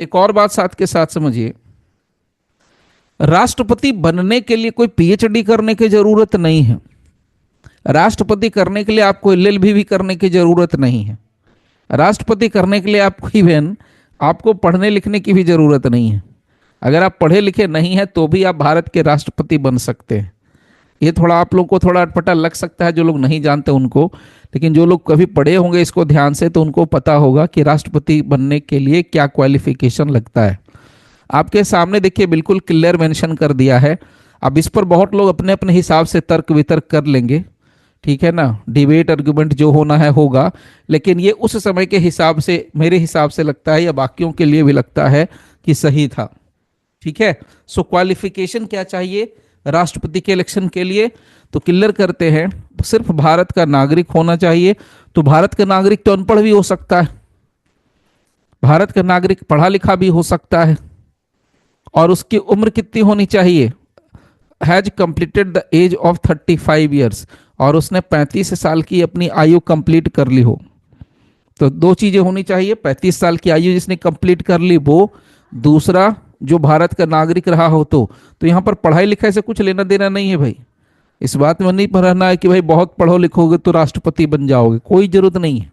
एक और बात साथ के साथ समझिए, राष्ट्रपति बनने के लिए कोई पीएचडी करने की जरूरत नहीं है। राष्ट्रपति करने के लिए आपको एलएलबी भी करने की जरूरत नहीं है। राष्ट्रपति करने के लिए आपको इवन आपको पढ़ने लिखने की भी जरूरत नहीं है। अगर आप पढ़े लिखे नहीं हैं तो भी आप भारत के राष्ट्रपति बन सकते हैं। ये थोड़ा आप लोग को थोड़ा अटपटा लग सकता है जो लोग नहीं जानते उनको, लेकिन जो लोग कभी पढ़े होंगे इसको ध्यान से तो उनको पता होगा कि राष्ट्रपति बनने के लिए क्या क्वालिफिकेशन लगता है। आपके सामने देखिए बिल्कुल क्लियर मेंशन कर दिया है। अब इस पर बहुत लोग अपने अपने हिसाब से तर्क वितर्क कर लेंगे, ठीक है ना, डिबेट आर्गुमेंट जो होना है होगा, लेकिन ये उस समय के हिसाब से मेरे हिसाब से लगता है या बाकियों के लिए भी लगता है कि सही था। ठीक है, सो क्वालिफिकेशन क्या चाहिए राष्ट्रपति के इलेक्शन के लिए, तो क्लियर करते हैं, सिर्फ भारत का नागरिक होना चाहिए। तो भारत का नागरिक तो अनपढ़ भी हो सकता है, भारत का नागरिक पढ़ा लिखा भी हो सकता है, और उसकी उम्र कितनी होनी चाहिए, has completed the age of 35 years, और उसने 35 साल की अपनी आयु कंप्लीट कर ली हो। तो दो चीजें होनी चाहिए, 35 साल की आयु जिसने कंप्लीट कर ली वो, दूसरा जो भारत का नागरिक रहा हो। तो यहां पर पढ़ाई लिखाई से कुछ लेना देना नहीं है भाई। इस बात में नहीं रहना है कि भाई बहुत पढ़ो लिखोगे तो राष्ट्रपति बन जाओगे, कोई जरूरत नहीं है।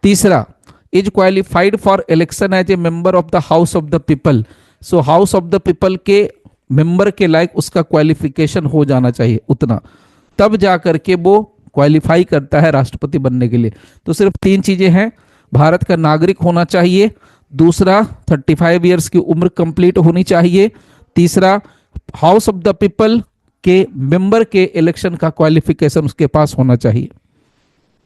तीसरा, is qualified for election as a member of the house of the people. So house of the people के मेंबर के लायक उसका क्वालिफिकेशन हो जाना चाहिए उतना, तब जा करके वो क्वालिफाई करता है राष्ट्रपति बनने के लिए। तो सिर्फ तीन चीजें हैं, भारत का नागरिक होना चाहिए, दूसरा 35 ईयर्स की उम्र कंप्लीट होनी चाहिए, तीसरा हाउस ऑफ द पीपल के मेंबर के इलेक्शन का क्वालिफिकेशन उसके पास होना चाहिए।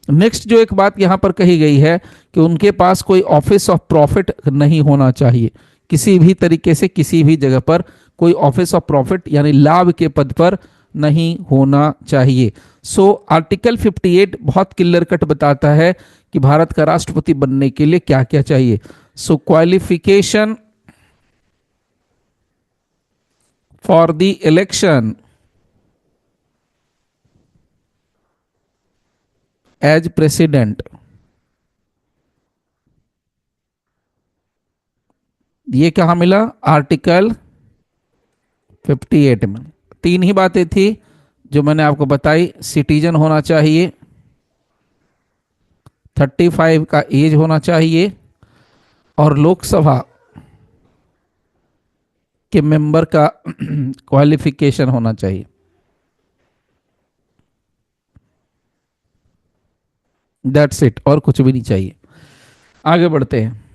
नेक्स्ट जो एक बात यहां पर कही गई है कि उनके पास कोई ऑफिस ऑफ प्रॉफिट नहीं होना चाहिए, किसी भी तरीके से किसी भी जगह पर कोई ऑफिस ऑफ प्रॉफिट यानी लाभ के पद पर नहीं होना चाहिए। सो आर्टिकल 58 बहुत क्लियर कट बताता है कि भारत का राष्ट्रपति बनने के लिए क्या क्या चाहिए। So qualification for the election as president, ये कहां मिला, आर्टिकल 58 में। तीन ही बातें थी जो मैंने आपको बताई, सिटीजन होना चाहिए, 35 का एज होना चाहिए, और लोकसभा के मेंबर का क्वालिफिकेशन होना चाहिए। दैट्स इट, और कुछ भी नहीं चाहिए। आगे बढ़ते हैं।